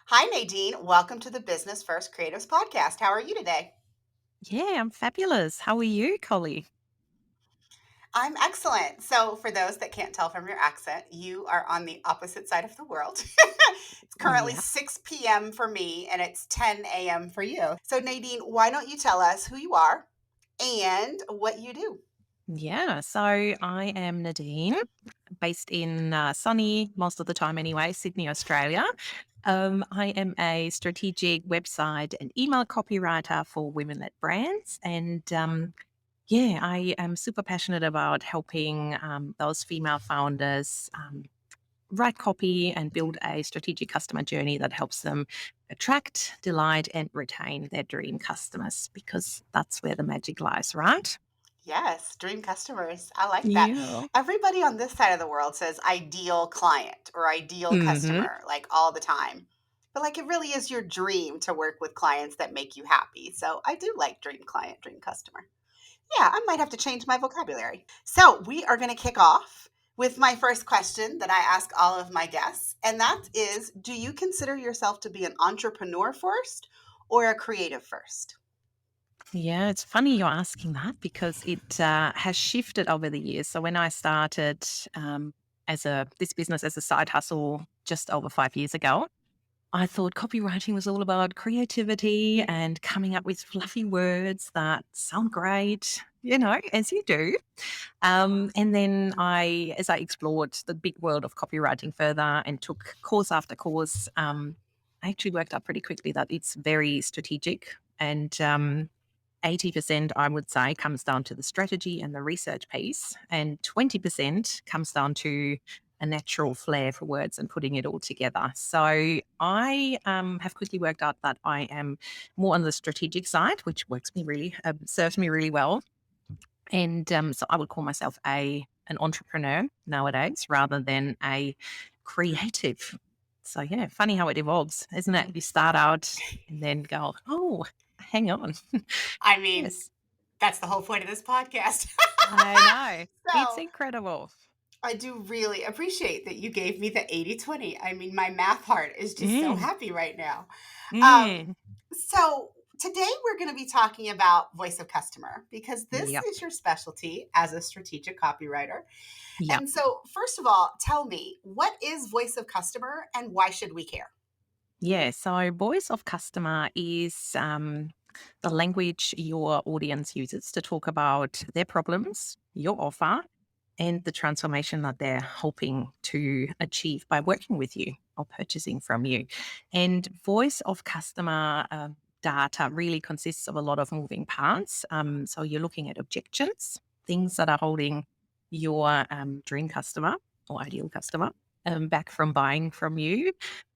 Hi, Nadine. Welcome to the Business First Creatives Podcast. How are you today? Yeah, I'm fabulous. How are you, Collie? I'm excellent. So, for those that can't tell from your accent, you are on the opposite side of the world. It's currently Yeah. 6 p.m. for me and it's 10 a.m. for you. So, Nadine, why don't you tell us who you are and what you do? Yeah. So I am Nadine, based in sunny, most of the time anyway, Sydney, Australia. I am a strategic website and email copywriter for women led brands. And yeah, I am super passionate about helping those female founders write copy and build a strategic customer journey that helps them attract, delight, and retain their dream customers because that's where the magic lies, right? Yes, dream customers. I like that. Yeah. Everybody on this side of the world says ideal client or ideal Hmm. customer, like all the time. But like it really is your dream to work with clients that make you happy. So I do like dream client, dream customer. Yeah, I might have to change my vocabulary. So we are going to kick off with my first question that I ask all of my guests. And that is, do you consider yourself to be an entrepreneur first or a creative first? Yeah, it's funny you're asking that because it has shifted over the years. So when I started as a this business as a side hustle just over 5 years ago, I thought copywriting was all about creativity and coming up with fluffy words that sound great, as you do. And then as I explored the big world of copywriting further and took course after course, I actually worked out pretty quickly that it's very strategic and 80%, I would say, comes down to the strategy and the research piece, and 20% comes down to a natural flair for words and putting it all together. So I have quickly worked out that I am more on the strategic side, which serves me really well. And so I would call myself a an entrepreneur nowadays rather than a creative. So yeah, funny how it evolves, isn't it? You start out and then go, oh, hang on. I mean, Yes, that's the whole point of this podcast. I know. It's So incredible. I do really appreciate that you gave me the 80/20. I mean, my math heart is just so Mm, happy right now. Um, mm. so today we're going to be talking about voice of customer because this Yep. is your specialty as a strategic copywriter. Yep. And so, first of all, tell me, what is voice of customer and why should we care? Yeah. So, voice of customer is the language your audience uses to talk about their problems, your offer, and the transformation that they're hoping to achieve by working with you or purchasing from you. And voice of customer data really consists of a lot of moving parts. So you're looking at objections, things that are holding your dream customer or ideal customer back from buying from you.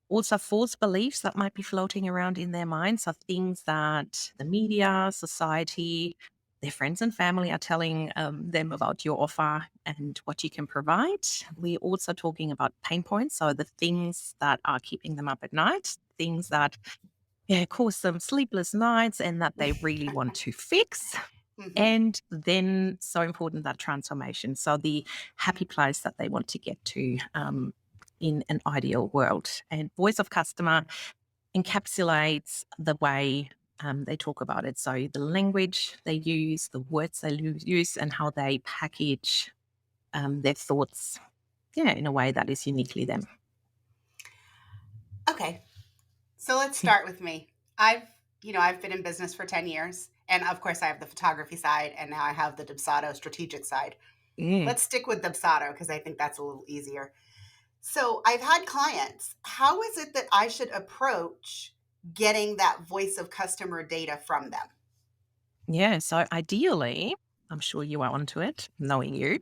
Also, false beliefs that might be floating around in their minds are things that the media, society, their friends and family are telling them about your offer and what you can provide. We're also talking about pain points. So, the things that are keeping them up at night, things that cause them sleepless nights and that they really want to fix. Hmm. And then, so important, that transformation. So, the happy place that they want to get to in an ideal world. And voice of customer encapsulates the way they talk about it. So the language they use, the words they use, and how they package their thoughts, yeah, in a way that is uniquely them. Okay, so let's start with me. I've been in business for 10 years, and of course, I have the photography side, and now I have the Dubsado strategic side. Mm. Let's stick with Dubsado because I think that's a little easier. So I've had clients. How is it that I should approach getting that voice of customer data from them? Yeah. So ideally, I'm sure you are onto it, knowing you.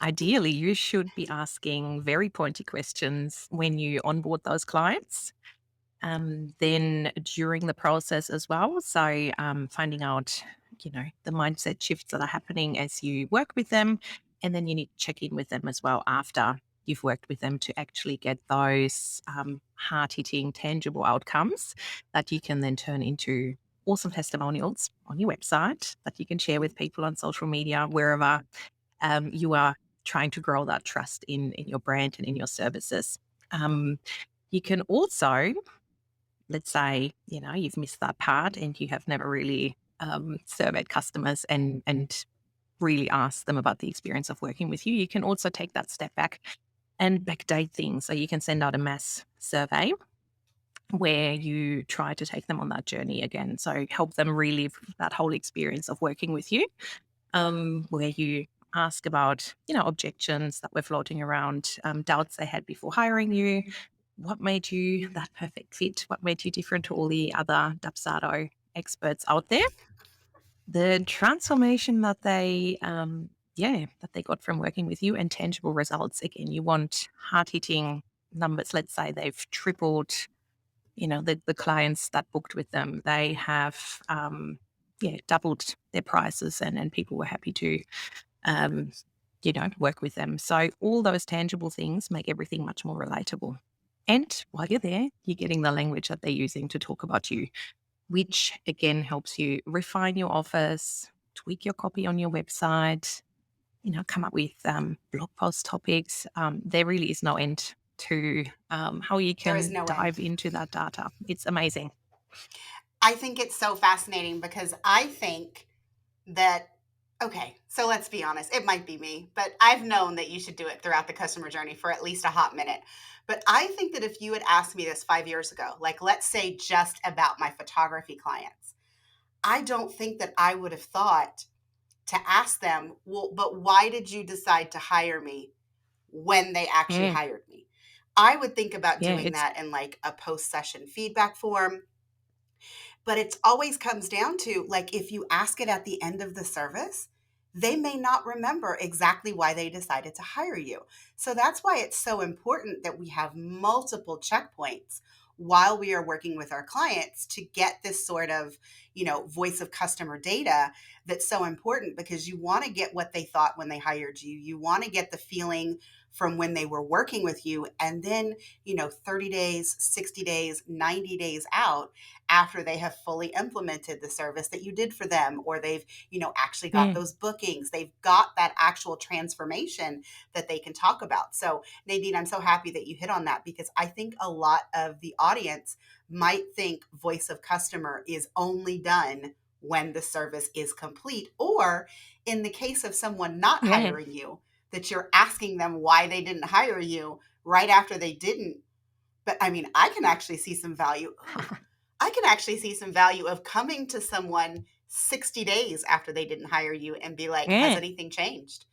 Ideally, you should be asking very pointy questions when you onboard those clients. Then during the process as well. So finding out, the mindset shifts that are happening as you work with them. And then you need to check in with them as well after you've worked with them to actually get those heart hitting, tangible outcomes that you can then turn into awesome testimonials on your website that you can share with people on social media, wherever you are trying to grow that trust in your brand and in your services. Um, you can also let's say, you've missed that part and you have never really surveyed customers and really asked them about the experience of working with you, you can also take that step back and backdate things. So you can send out a mass survey where you try to take them on that journey again. So help them relive that whole experience of working with you, where you ask about, objections that were floating around, doubts they had before hiring you. What made you that perfect fit? What made you different to all the other Dapsado experts out there? The transformation that that they got from working with you, and tangible results. Again, you want hard hitting numbers. Let's say they've tripled, the clients that booked with them. They have, doubled their prices, and people were happy to, um, work with them. So all those tangible things make everything much more relatable. And while you're there, you're getting the language that they're using to talk about you, which again helps you refine your offers, tweak your copy on your website, come up with blog post topics. There really is no end to how you There is can no end. dive into that data. It's amazing. I think it's so fascinating because I think that, okay, so let's be honest, it might be me, but I've known that you should do it throughout the customer journey for at least a hot minute. But I think that if you had asked me this 5 years ago, like let's say just about my photography clients, I don't think that I would have thought to ask them, well, but why did you decide to hire me when they actually Yeah, hired me? I would think about yeah, doing it's that in like a post session feedback form, but it always comes down to like if you ask it at the end of the service, they may not remember exactly why they decided to hire you. So that's why it's so important that we have multiple checkpoints while we are working with our clients to get this sort of, voice of customer data that's so important because you want to get what they thought when they hired you. You want to get the feeling from when they were working with you and then, 30 days, 60 days, 90 days out after they have fully implemented the service that you did for them or they've actually got yeah, those bookings, they've got that actual transformation that they can talk about. So Nadine, I'm so happy that you hit on that because I think a lot of the audience might think voice of customer is only done when the service is complete, or in the case of someone not yeah. hiring you, that you're asking them why they didn't hire you right after they didn't. But I mean, I can actually see some value. Ooh, I can actually see some value of coming to someone 60 days after they didn't hire you and be like, has Yeah, anything changed?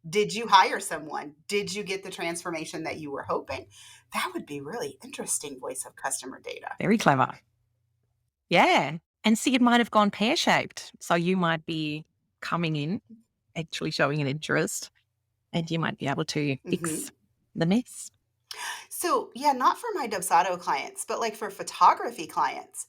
Did you hire someone? Did you get the transformation that you were hoping? That would be really interesting voice of customer data. very clever. Yeah. And see, it might have gone pear shaped. So you might be coming in, actually showing an interest, and you might be able to Hmm. fix the mess. So, yeah, not for my Dubsado clients, but like for photography clients,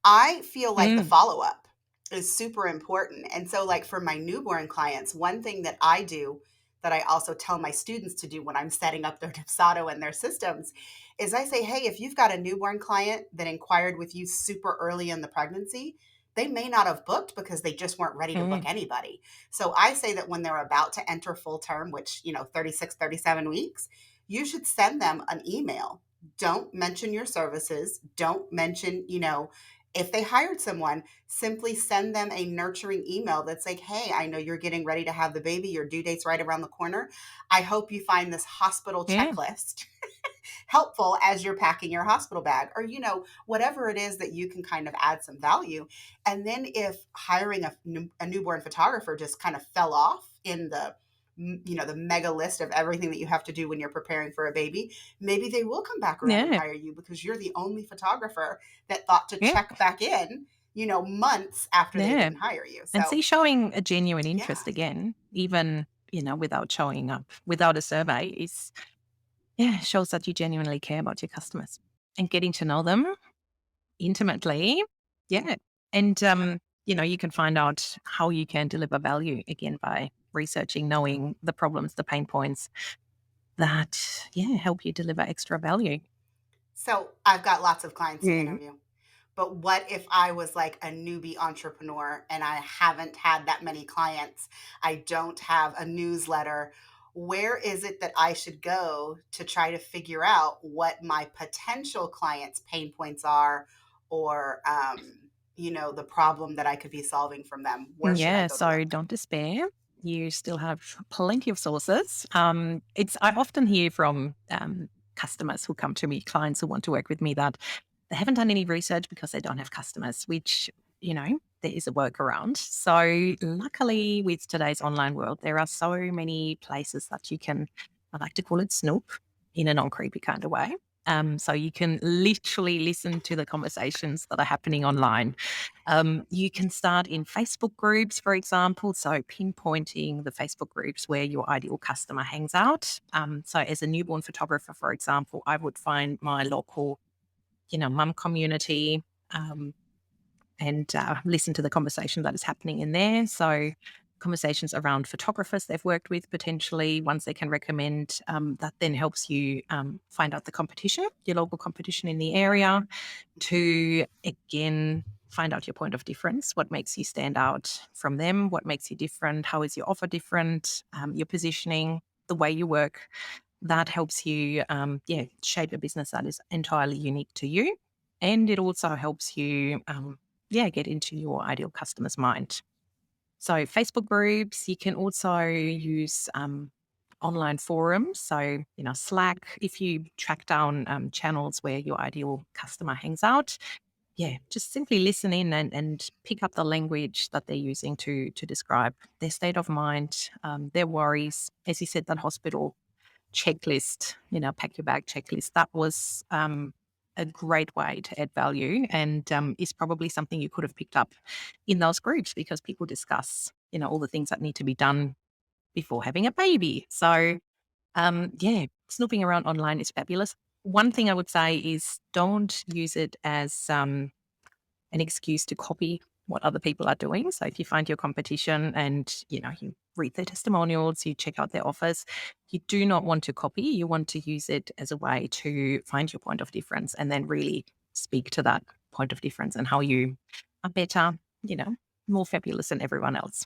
I feel like the Mm, follow-up is super important. And so like for my newborn clients, one thing that I do that I also tell my students to do when I'm setting up their Dipsado and their systems is I say, hey, if you've got a newborn client that inquired with you super early in the pregnancy, they may not have booked because they just weren't ready to book mm, anybody. So I say that when they're about to enter full term, which, 36, 37 weeks, you should send them an email. Don't mention your services. Don't mention, if they hired someone, simply send them a nurturing email that's like, hey, I know you're getting ready to have the baby. Your due date's right around the corner. I hope you find this hospital yeah, checklist helpful as you're packing your hospital bag, or whatever it is that you can kind of add some value. And then if hiring a newborn photographer just kind of fell off in the mega list of everything that you have to do when you're preparing for a baby, maybe they will come back around and yeah, hire you because you're the only photographer that thought to yeah, check back in, months after they yeah. didn't hire you. And So see, showing a genuine yeah. interest again, even, without showing up, without a survey is, yeah, shows that you genuinely care about your customers and getting to know them intimately. Yeah. And, you can find out how you can deliver value again by researching, knowing the problems, the pain points that, yeah, help you deliver extra value. So I've got lots of clients to Mm. interview. But what if I was like a newbie entrepreneur and I haven't had that many clients? I don't have a newsletter. Where is it that I should go to try to figure out what my potential clients' pain points are or, the problem that I could be solving from them, where should I Yeah, go to so look? don't despair. You still have plenty of sources. It's I often hear from customers who come to me, clients who want to work with me, that they haven't done any research because they don't have customers, which there is a workaround. So luckily, with today's online world, there are so many places that you can. I like to call it snoop in a non creepy kind of way. So you can literally listen to the conversations that are happening online. You can start in Facebook groups, for example. So, pinpointing the Facebook groups where your ideal customer hangs out. So, as a newborn photographer, for example, I would find my local, mum community and listen to the conversation that is happening in there. So, conversations around photographers they've worked with potentially, ones they can recommend. That then helps you find out the competition, your local competition in the area, to again find out your point of difference, what makes you stand out from them, what makes you different, how is your offer different, your positioning, the way you work. That helps you, shape a business that is entirely unique to you, and it also helps you, get into your ideal customer's mind. So, Facebook groups, you can also use online forums. So, Slack, if you track down channels where your ideal customer hangs out, just simply listen in and pick up the language that they're using to describe their state of mind, their worries. As you said, that hospital checklist, pack your bag checklist, that was a great way to add value, and is probably something you could have picked up in those groups because people discuss, all the things that need to be done before having a baby. So, snooping around online is fabulous. One thing I would say is don't use it as an excuse to copy what other people are doing. So if you find your competition and you read their testimonials, you check out their offers, you do not want to copy. You want to use it as a way to find your point of difference and then really speak to that point of difference and how you are better, more fabulous than everyone else.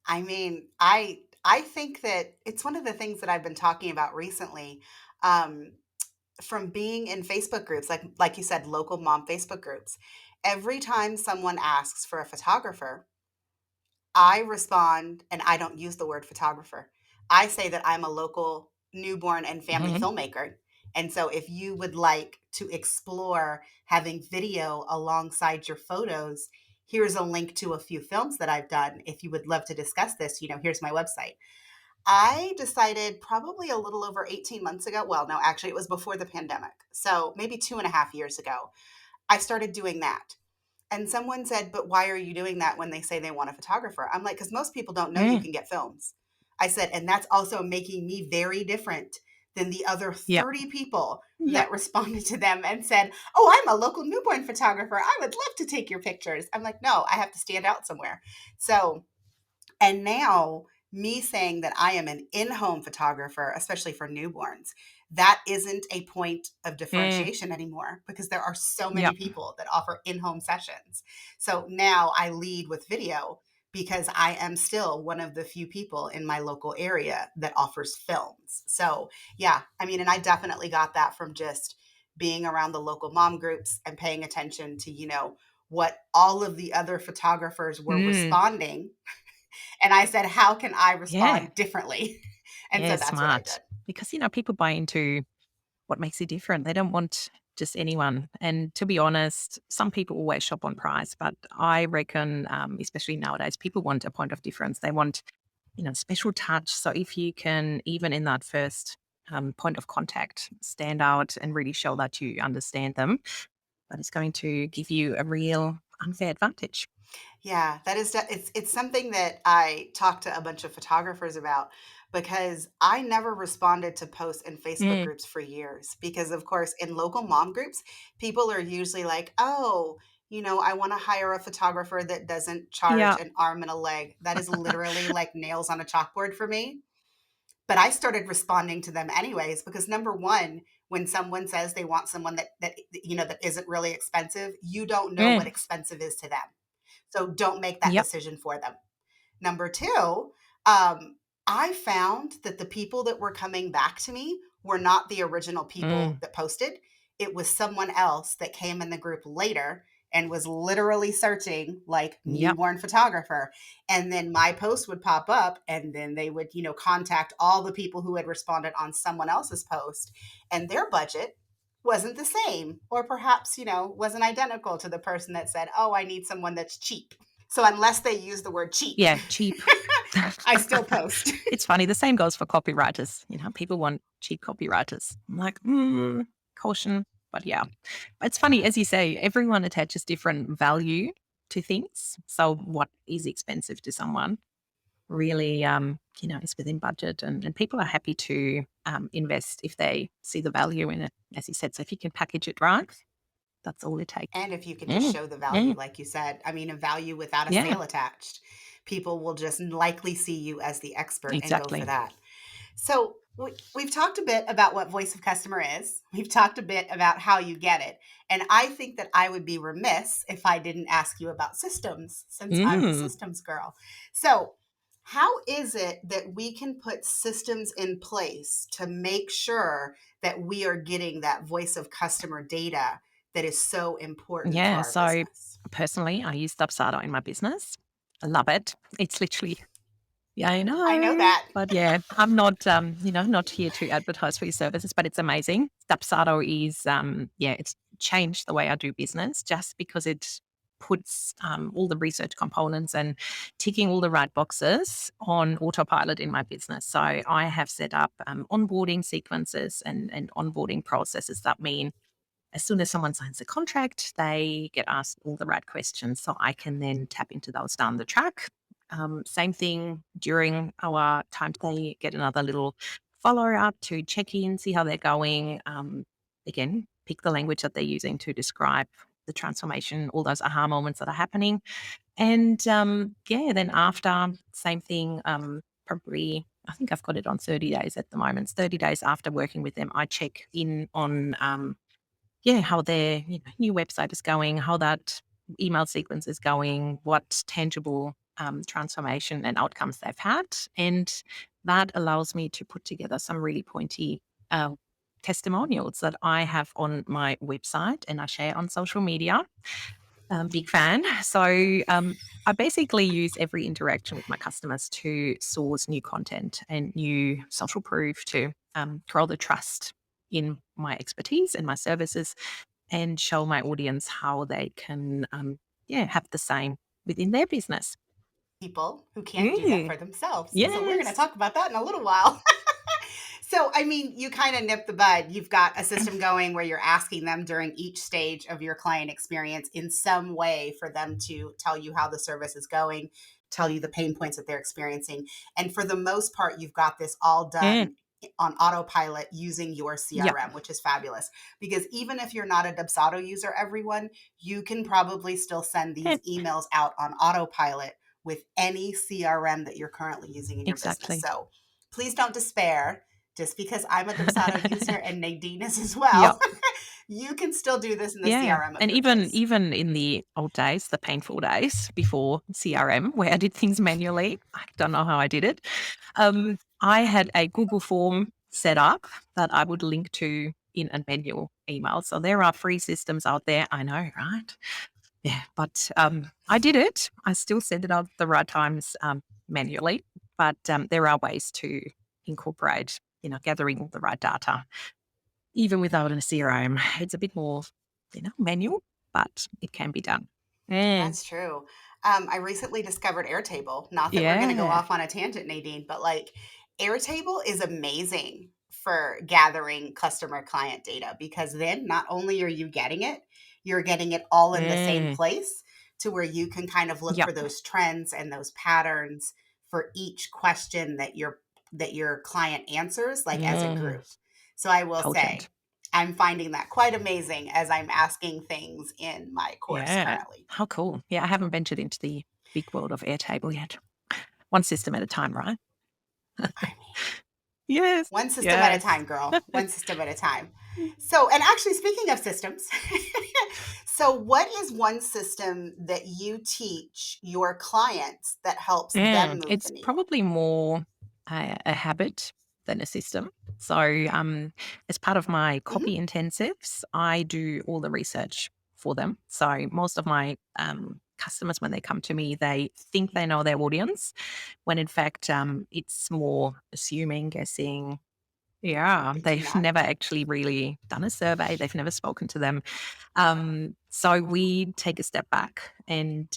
I mean, I think that it's one of the things that I've been talking about recently. Um, from being in Facebook groups, like you said, local mom Facebook groups. Every time someone asks for a photographer, I respond and I don't use the word photographer. I say that I'm a local newborn and family Mhm. filmmaker. And so if you would like to explore having video alongside your photos, here's a link to a few films that I've done. If you would love to discuss this, here's my website. I decided probably a little over 18 months ago. Well, no, actually, it was before the pandemic. So maybe 2.5 years ago, I started doing that. And someone said, "But why are you doing that when they say they want a photographer?" I'm like, "Because most people don't know you Mm. can get films." I said, "And that's also making me very different than the other Yep. 30 people Yep. that responded to them and said, 'Oh, I'm a local newborn photographer. I would love to take your pictures.'" I'm like, "No, I have to stand out somewhere." So and now, me saying that I am an in home photographer, especially for newborns, that isn't a point of Mm. differentiation anymore because there are so many Yep. people that offer in home sessions. So now I lead with video because I am still one of the few people in my local area that offers films. So, yeah, I mean, and I definitely got that from just being around the local mom groups and paying attention to, what all of the other photographers were Mm. responding, and I said, "How can I Yeah. respond differently?" And Yeah. so that's what I Smart. did. Because people buy into what makes you different. They don't want just anyone. And to be honest, some people always shop on price, but I reckon, especially nowadays, people want a point of difference. They want, special touch. So if you can, even in that first point of contact, stand out and really show that you understand them, that is going to give you a real unfair advantage. Yeah, that is it's something that I talked to a bunch of photographers about because I never responded to posts in Facebook Mm, groups for years because of course in local mom groups, people are usually like, "Oh, I want to hire a photographer that doesn't charge yeah. an arm and a leg." That is literally like nails on a chalkboard for me. But I started responding to them anyways because number 1, when someone says they want someone that isn't really expensive, you don't know what Mm, expensive is to them. So don't make that yep. decision for them. Number 2, um, I found that the people that were coming back to me were not the original people Mm, that posted. it was someone else that came in the group later and was literally searching like Yep. newborn photographer. And then my post would pop up, and then they would, contact all the people who had responded on someone else's post, and their budget wasn't the same, or perhaps, wasn't identical to the person that said, "Oh, I need someone that's cheap." So unless they use the word cheap, Yeah, cheap. I still post. It's funny, the same goes for copywriters. People want cheap copywriters. I'm like, caution. But yeah, it's funny, as you say, everyone attaches different value to things. So what is expensive to someone really, is within budget, and people are happy to invest if they see the value in it, as you said. So if you can package it right, that's all it takes. And if you can just Mm, show the value, mm, like you said, I mean, a value without a yeah, sale attached, people will just likely see you as the expert and go for exactly. that. So we've talked a bit about what voice of customer is. We've talked a bit about how you get it. And I think that I would be remiss if I didn't ask you about systems, since I'm the Mm, systems girl. So, how is it that we can put systems in place to make sure that we are getting that voice of customer data that is so important for yeah. our So business? personally, I use Dubsado in my business. I love it. It's literally, yeah, I I know know. that. But yeah, I'm not, not here to advertise for your services, but it's amazing. Dubsado is, it's changed the way I do business just because it puts all the research components and ticking all the right boxes on autopilot in my business. So I have set up onboarding sequences and onboarding processes that mean as soon as someone signs a contract, they get asked all the right questions. So I can then tap into those down the track. Same thing during our time, they get another little follow up to check in, see how they're going. Again, pick the language that they're using to describe the transformation, all those aha moments that are happening. And then after, same thing, probably. I think I've got it on 30 days at the moment. It's 30 days after working with them, I check in on how their new website is going, how that email sequence is going, what tangible transformation and outcomes they've had. And that allows me to put together some really pointy uh, testimonials that I have on my website and I share on social media. Big fan. So I basically use every interaction with my customers to source new content and new social proof to grow the trust in my expertise and my services and show my audience how they can, have the same within their business. People who can't do that Mm, for themselves. So we're going to yes. talk about that in a little while. So, I mean, you kind of nip the bud. You've got a system going where you're asking them during each stage of your client experience in some way for them to tell you how the service is going, tell you the pain points that they're experiencing. And for the most part, you've got this all Mm, done on autopilot using your yep. CRM, which is fabulous. Because even if you're not a Dubsado user, everyone, you can probably still send these Mm, emails out on autopilot with any CRM that you're currently using in your business. exactly. So please don't despair. Just because I'm a Dubsado user and Nadine is as well, Yep. you can still do this in the Yeah, CRM of and your even choice. even in the old days, the painful days before CRM, where I did things manually, I don't know how I did it. I had a Google form set up that I would link to in a manual email. So there are free systems out there. I know, right? Yeah, but I did it. I still send it out at the right times manually, but there are ways to incorporate, gathering all the right data even without a CRM. It's a bit more, manual, but it can be done. Mm, That's true. I recently discovered Airtable. Not that we're going to go yeah. off on a tangent, Nadine, but like Airtable is amazing for gathering customer client data, because then not only are you getting it, you're getting it all in the same Mm, place to where you can kind of look yep. for those trends and those patterns for each question that your client answers, like as a Mm, group. So I will potent. say, I'm finding that quite amazing as I'm asking things in my course Yeah. currently. How cool. Yeah, I haven't ventured into the big world of Airtable yet. One system at a time, right? I mean, Yes. one system at a Yes. time, girl. One system at a time. So, and actually, speaking of systems, so what is one system that you teach your clients that helps them move the It's needle? probably more a habit than a system. So, as part of my Mhm. copy intensives, I do all the research for them. So, most of my customers, when they come to me, they think they know their audience, when in fact, it's more assuming, guessing. Yeah, They do they've not. never actually really done a survey. They've never spoken to them. So we take a step back, and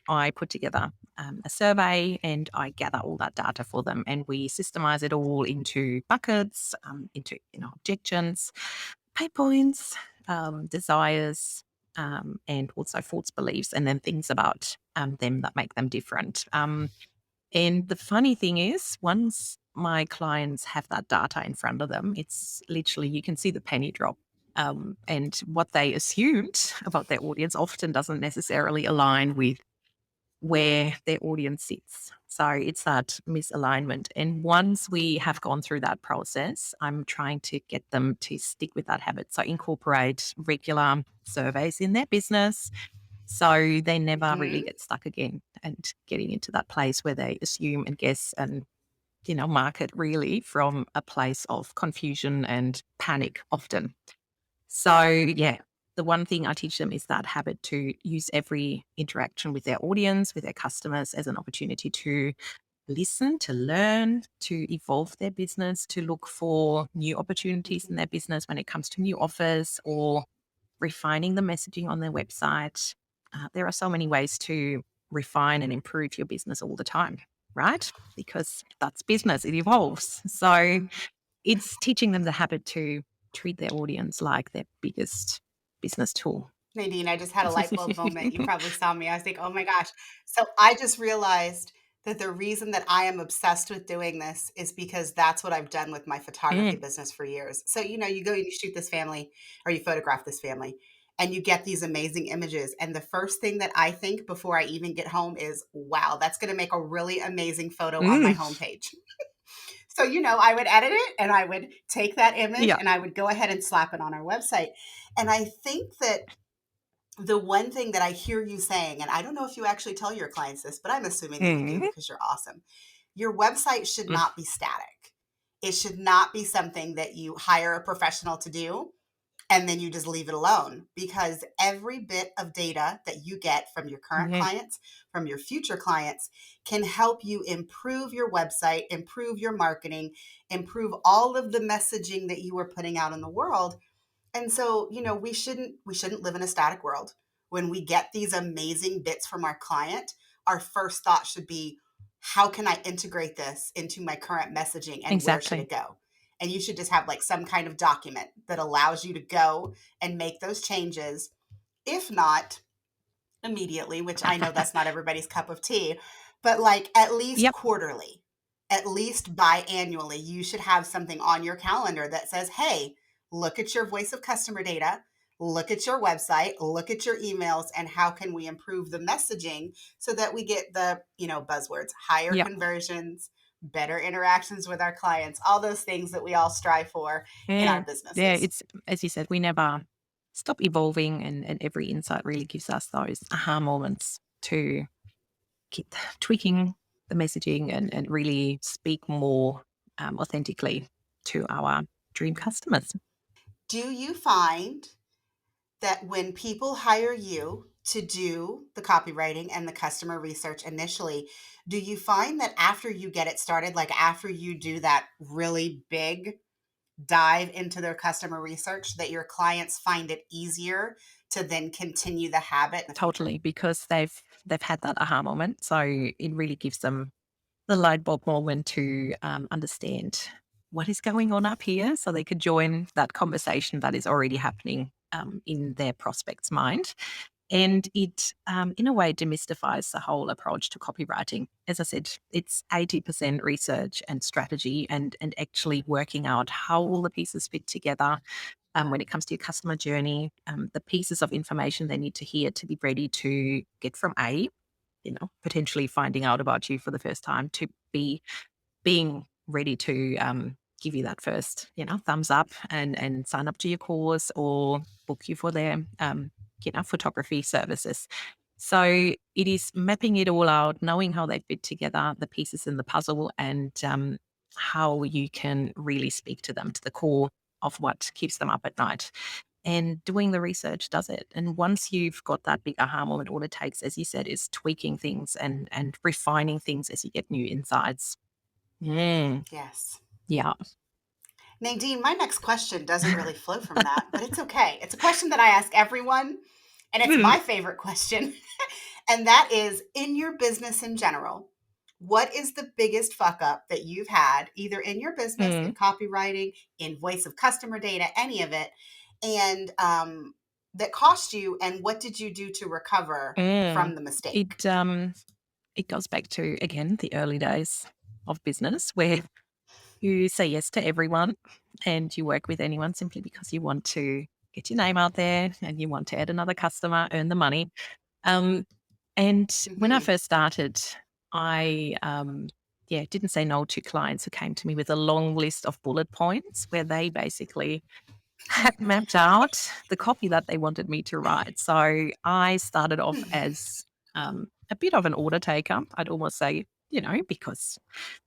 I put together a survey, and I gather all that data for them, and we systemize it all into buckets, into objections, pain points, desires, and also false beliefs, and then things about them that make them different. And the funny thing is, once my clients have that data in front of them, it's literally, you can see the penny drop. And what they assumed about their audience often doesn't necessarily align with where their audience sits. So it's that misalignment. And once we have gone through that process, I'm trying to get them to stick with that habit. So incorporate regular surveys in their business, so they never really Mhm. get stuck again and getting into that place where they assume and guess and, market really from a place of confusion and panic often. So, yeah, the one thing I teach them is that habit to use every interaction with their audience, with their customers as an opportunity to listen, to learn, to evolve their business, to look for new opportunities in Mhm. their business when it comes to new offers or refining the messaging on their website. There are so many ways to refine and improve your business all the time, right? Because that's business, it evolves. So it's teaching them the habit to treat their audience like their biggest business tool. Nadine, I just had a light bulb moment. You probably saw me. I was like, "Oh my gosh." So I just realized that the reason that I am obsessed with doing this is because that's what I've done with my photography Mm. business for years. So, you go and you shoot this family or you photograph this family and you get these amazing images. And the first thing that I think before I even get home is, wow, that's going to make a really amazing photo on my Mm. homepage. So, I would edit it and I would take that image Yeah. and I would go ahead and slap it on our website. And I think that the one thing that I hear you saying, and I don't know if you actually tell your clients this, but I'm assuming that you do Mm. because you're awesome. Your website should Mm. not be static. It should not be something that you hire a professional to do and then you just leave it alone because every bit of data that you get from your current Mm. clients, from your future clients, can help you improve your website, improve your marketing, improve all of the messaging that you are putting out in the world. And so, we shouldn't live in a static world. When we get these amazing bits from our client, our first thought should be, how can I integrate this into my current messaging and where should Exactly. it go? And you should just have like some kind of document that allows you to go and make those changes. If not, immediately, which I know that's not everybody's cup of tea, but like at least Yep. quarterly, at least biannually, you should have something on your calendar that says, hey, look at your voice of customer data, look at your website, look at your emails, and how can we improve the messaging so that we get the, buzzwords, higher Yep. conversions, better interactions with our clients, all those things that we all strive for in our Yeah. Yeah. businesses. It's, as you said, we never stop evolving, and every insight really gives us those aha moments to keep tweaking the messaging, and really speak more authentically to our dream customers. Do you find that when people hire you to do the copywriting and the customer research initially, do you find that after you get it started, like after you do that really big dive into their customer research, that your clients find it easier to then continue the habit in the future? Totally, because they've had that aha moment. So it really gives them the light bulb moment to understand what is going on up here, so they could join that conversation that is already happening in their prospect's mind. And it, in a way, demystifies the whole approach to copywriting. As I said, it's 80% research and strategy, and actually working out how all the pieces fit together when it comes to your customer journey, the pieces of information they need to hear to be ready to get from A, potentially finding out about you for the first time, to B, being ready to give you that first, thumbs up, and sign up to your course or book you for their, photography services. So it is mapping it all out, knowing how they fit together, the pieces in the puzzle, and how you can really speak to them, to the core of what keeps them up at night. And doing the research does it. And once you've got that big aha moment, all it takes, as you said, is tweaking things and refining things as you get new insights. Mm, Yes. yeah. Nadine, my next question doesn't really flow from that, but it's okay. It's a question that I ask everyone, and it's Mm, my favorite question. And that is, in your business in general, what is the biggest fuck up that you've had, either in your business, in mm, copywriting, in voice of customer data, any of it, and that cost you, and what did you do to recover mm. from the mistake? It goes back to, again, the early days of business where you say yes to everyone and you work with anyone simply because you want to get your name out there and you want to add another customer, earn the money. Um, and when I Hmm. first started, I didn't say no to clients who came to me with a long list of bullet points where they basically had mapped out the copy that they wanted me to write. So I started off as a bit of an order taker. I'd almost say, because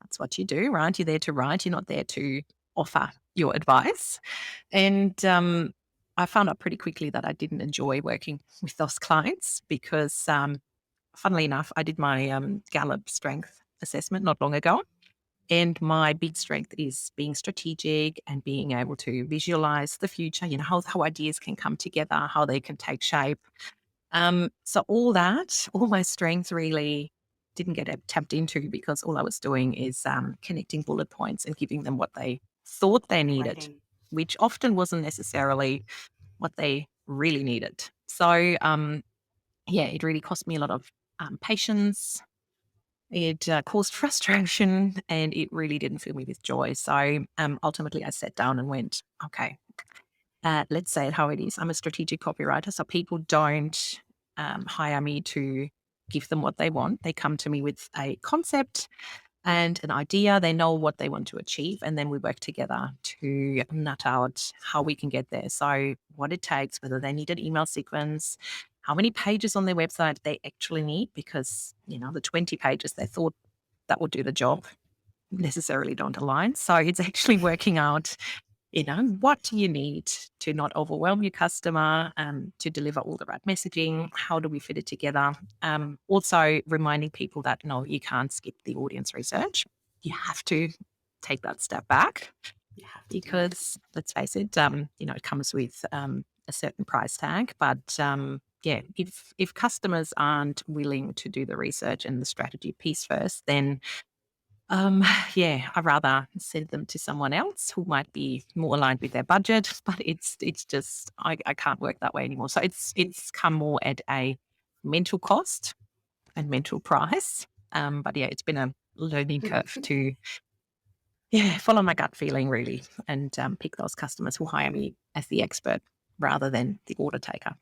that's what you do, right? You're there to write, you're not there to offer your advice. And I found out pretty quickly that I didn't enjoy working with those clients because, funnily enough, I did my Gallup strength assessment not long ago. And my big strength is being strategic and being able to visualize the future, how ideas can come together, how they can take shape. So all my strengths really didn't get tapped into because all I was doing is connecting bullet points and giving them what they thought they needed, Writing. which often wasn't necessarily what they really needed. So, yeah, it really cost me a lot of patience. It caused frustration and it really didn't fill me with joy. So ultimately, I sat down and went, okay, let's say it how it is. I'm a strategic copywriter, so people don't hire me to give them what they want. They come to me with a concept and an idea. They know what they want to achieve, and then we work together to nut out how we can get there. So, what it takes, whether they need an email sequence, how many pages on their website they actually need, because the 20 pages they thought that would do the job necessarily don't align. So it's actually working out, what do you need to not overwhelm your customer, to deliver all the right messaging? How do we fit it together? Also reminding people that no, you can't skip the audience research. You have to take that step back You have to do it. because let's face it, it comes with a certain price tag. But yeah, if customers aren't willing to do the research and the strategy piece first, then yeah, I'd rather send them to someone else who might be more aligned with their budget, but it's just I can't work that way anymore. So it's come more at a mental cost and mental price. But yeah, it's been a learning curve to follow my gut feeling really and pick those customers who hire me as the expert rather than the order taker.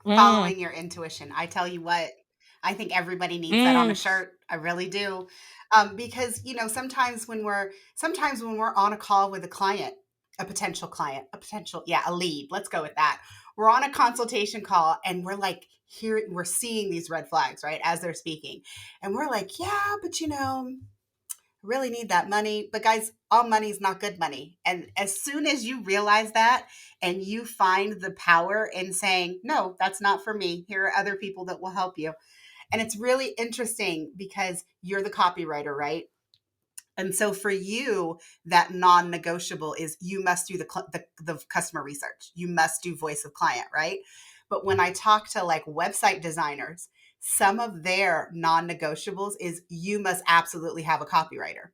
Mm, Following your intuition. I tell you what, I think everybody needs that on a mm, shirt. I really do. Because sometimes when we're on a call with a client, a lead, let's go with that. We're on a consultation call and we're like we're seeing these red flags, right? As they're speaking. And we're like, yeah, but really need that money. But guys, all money is not good money. And as soon as you realize that and you find the power in saying, no, that's not for me, here are other people that will help you. And it's really interesting because you're the copywriter, right? And so for you, that non-negotiable is you must do the customer research. You must do voice of client, right? But when I talk to like website designers, some of their non-negotiables is you must absolutely have a copywriter.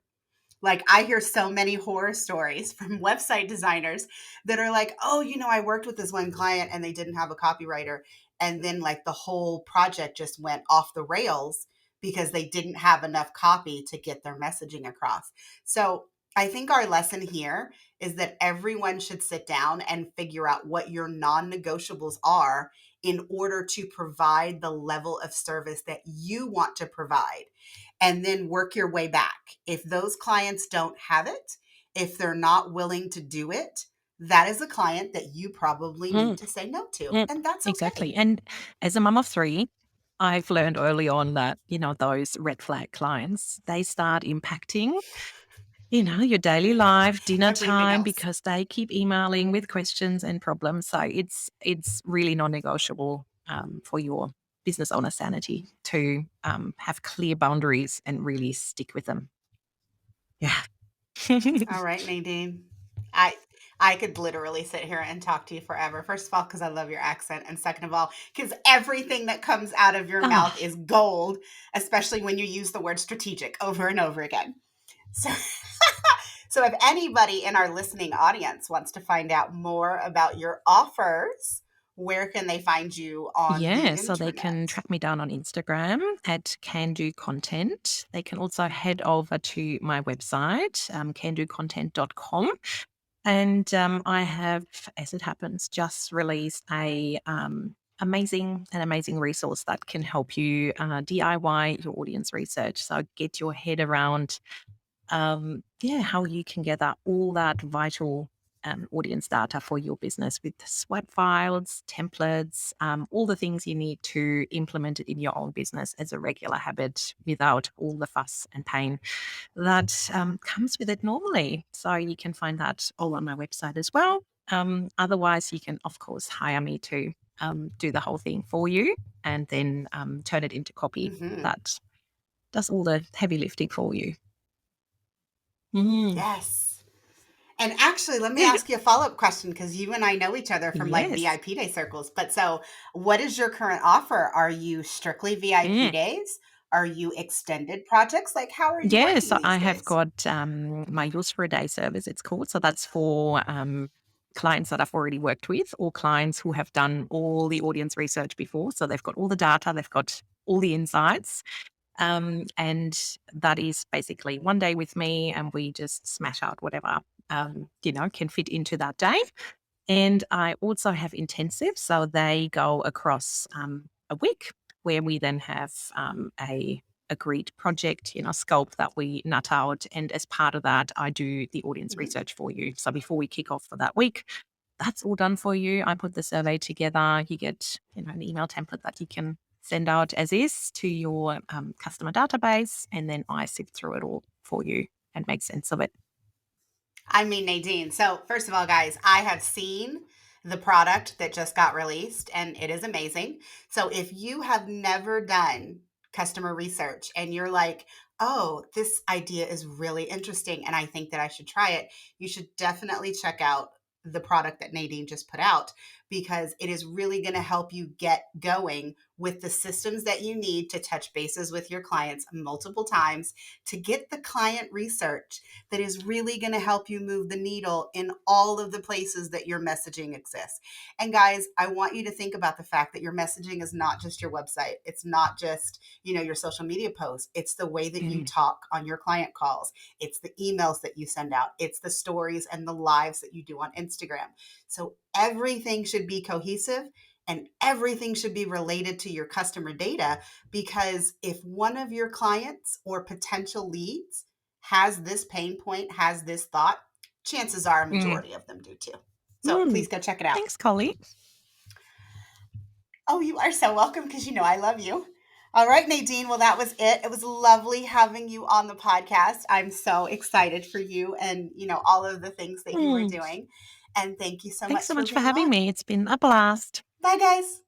Like I hear so many horror stories from website designers that are like, "Oh, I worked with this one client and they didn't have a copywriter and then like the whole project just went off the rails because they didn't have enough copy to get their messaging across." So, I think our lesson here is that everyone should sit down and figure out what your non-negotiables are in order to provide the level of service that you want to provide and then work your way back. If those clients don't have it, if they're not willing to do it, that is a client that you probably need mm. to say no to. Mm, And that's exactly. okay. And as a mum of three, I've learned early on that, those red flag clients, they start impacting. your daily life, dinner Everything time, else. because they keep emailing with questions and problems. So it's really non-negotiable for your business owner sanity to have clear boundaries and really stick with them. Yeah. All right, Nadine. I I could literally sit here and talk to you forever. First of all, because I love your accent, and second of all, because everything that comes out of your mouth Oh, is gold, especially when you use the word strategic over and over again. So, so if anybody in our listening audience wants to find out more about your offers, where can they find you on the yeah. So they internet? can track me down on Instagram at Can Do Content. They can also head over to my website, candocontent.com. And I have, as it happens, just released an amazing resource that can help you DIY your audience research. So get your head around, yeah, how you can gather all that vital audience data for your business with SWOT files, templates, all the things you need to implement it in your own business as a regular habit without all the fuss and pain that comes with it normally. So you can find that all on my website as well. Otherwise, you can, of course, hire me to do the whole thing for you and then turn it into copy Hmm. that does all the heavy lifting for you. Mm. Yes. And actually, let me ask you a follow up question because you and I know each other from like Yes. VIP day circles. But so, what is your current offer? Are you strictly VIP Mm. days? Are you extended projects? Like, how are you Yeah, working so I these have days? got my Yours for a Day service, it's called. So that's for clients that I've already worked with or clients who have done all the audience research before. So they've got all the data, they've got all the insights. And that is basically one day with me, and we just smash out whatever, can fit into that day. And I also have intensive. So they go across a week where we then have a agreed project, scope that we nut out. And as part of that, I do the audience Mhm. research for you. So before we kick off for that week, that's all done for you. I put the survey together. You get, an email template that you can send out as is to your customer database. And then I sift through it all for you and make sense of it. I mean, Nadine. So, first of all, guys, I have seen the product that just got released and it is amazing. So, if you have never done customer research and you're like, oh, this idea is really interesting and I think that I should try it, you should definitely check out the product that Nadine just put out because it is really going to help you get going with the systems that you need to touch bases with your clients multiple times to get the client research that is really going to help you move the needle in all of the places that your messaging exists. And guys, I want you to think about the fact that your messaging is not just your website. It's not just, your social media posts. It's the way that you Mm, talk on your client calls. It's the emails that you send out. It's the stories and the lives that you do on Instagram. So everything should be cohesive and everything should be related to your customer data because if one of your clients or potential leads has this pain point, has this thought, chances are a mm, majority of them do too. So mm. please go check it out. Thanks, Collie. Oh, you are so welcome because you know I love you. All right, Nadine. Well, that was it. It was lovely having you on the podcast. I'm so excited for you and, all of the things that you were Mm. doing. And thank you so Thanks much so for much for being having on. me. It's been a blast. Bye, guys.